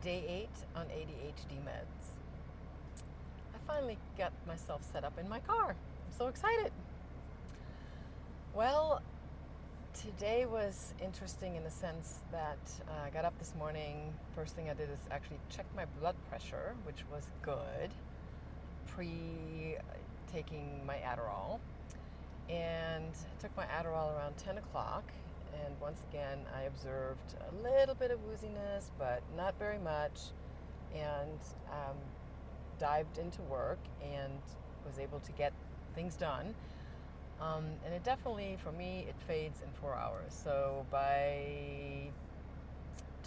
Day 8 on ADHD meds. I finally got myself set up in my car. I'm so excited. Well, today was interesting in the sense that I got up this morning. First thing I did is actually check my blood pressure, which was good, pre taking my Adderall. And took my Adderall around 10 o'clock. And once again, I observed a little bit of wooziness, but not very much. And dived into work and was able to get things done. And it definitely, for me, it fades in 4 hours. So by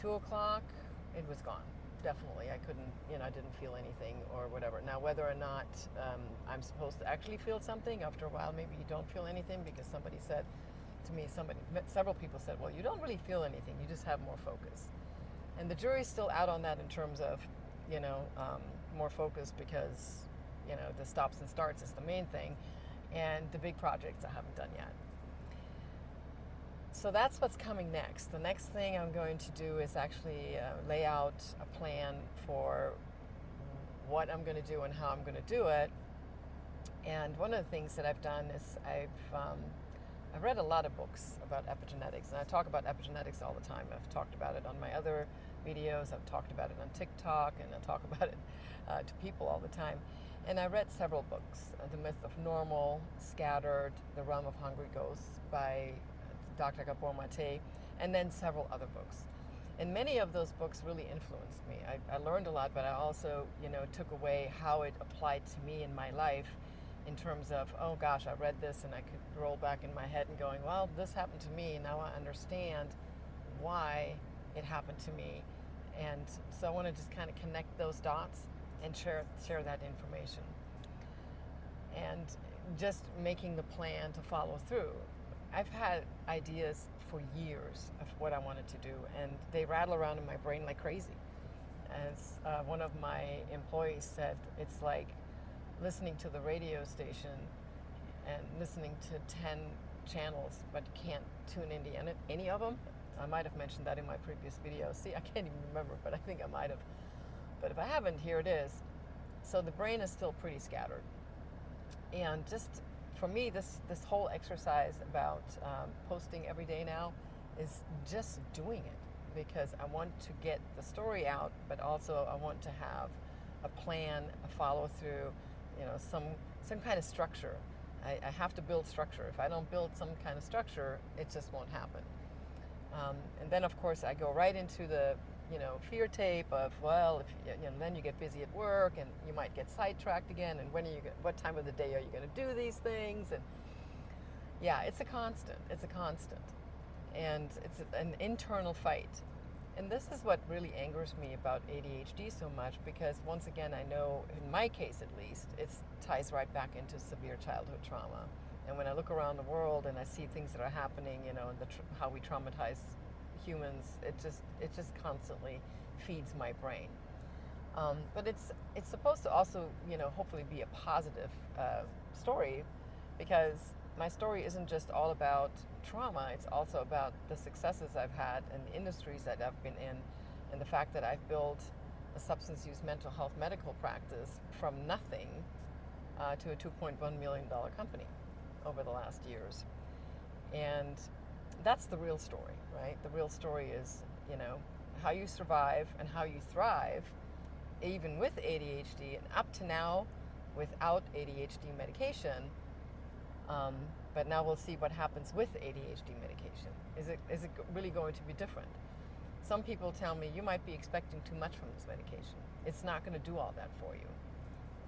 2 o'clock, it was gone. Definitely. I couldn't, I didn't feel anything or whatever. Now, whether or not I'm supposed to actually feel something, after a while, maybe you don't feel anything because somebody said to me, several people said, well, you don't really feel anything, you just have more focus. And the jury's still out on that in terms of, more focus because, the stops and starts is the main thing. And the big projects I haven't done yet. So that's what's coming next. The next thing I'm going to do is actually lay out a plan for what I'm going to do and how I'm going to do it. And one of the things that I've done is I've read a lot of books about epigenetics, and I talk about epigenetics all the time. I've talked about it on my other videos, I've talked about it on TikTok, and I talk about it to people all the time. And I read several books, The Myth of Normal, Scattered, The Realm of Hungry Ghosts by Dr. Gabor Mate, and then several other books. And many of those books really influenced me. I learned a lot, but I also, took away how it applied to me in my life in terms of, oh gosh, I read this and I could roll back in my head and going, well, this happened to me. Now I understand why it happened to me. And so I want to just kind of connect those dots and share that information. And just making the plan to follow through. I've had ideas for years of what I wanted to do, and they rattle around in my brain like crazy. As one of my employees said, it's like listening to the radio station and listening to 10 channels, but you can't tune into any of them. I might have mentioned that in my previous video. See, I can't even remember, but I think I might have. But if I haven't, here it is. So the brain is still pretty scattered. And just for me, this whole exercise about posting every day now is just doing it because I want to get the story out, but also I want to have a plan, a follow through, some kind of structure. I have to build structure. If I don't build some kind of structure, it just won't happen. And then, of course, I go right into the fear tape of, well, if then you get busy at work and you might get sidetracked again. And what time of the day are you going to do these things? And yeah, it's a constant. It's a constant, and it's an internal fight. And this is what really angers me about ADHD so much, because once again, I know, in my case at least, it ties right back into severe childhood trauma. And when I look around the world and I see things that are happening, and how we traumatize humans, it just constantly feeds my brain. But it's supposed to also, hopefully be a positive story, because my story isn't just all about trauma. It's also about the successes I've had and the industries that I've been in, and the fact that I've built a substance use mental health medical practice from nothing to a $2.1 million company over the last years. And that's the real story, right? The real story is, how you survive and how you thrive, even with ADHD, and up to now without ADHD medication. But now we'll see what happens with ADHD medication. Is it really going to be different? Some people tell me you might be expecting too much from this medication. It's not going to do all that for you.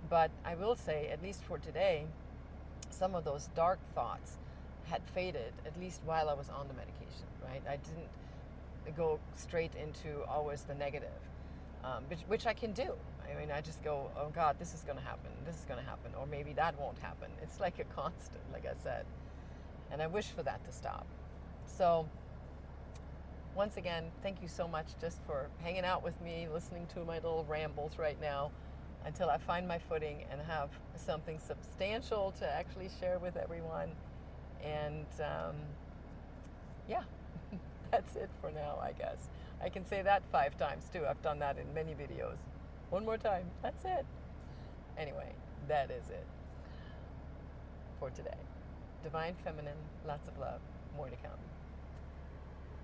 But I will say, at least for today, some of those dark thoughts had faded, at least while I was on the medication, right? I didn't go straight into always the negative, which I can do. I mean, I just go, oh God, this is going to happen, or maybe that won't happen. It's like a constant, like I said. And I wish for that to stop. So, once again, thank you so much just for hanging out with me, listening to my little rambles right now, until I find my footing and have something substantial to actually share with everyone. And yeah, that's it for now, I guess. I can say that 5 times too. I've done that in many videos. One more time. That's it. Anyway, that is it for today. Divine Feminine, lots of love. More to come.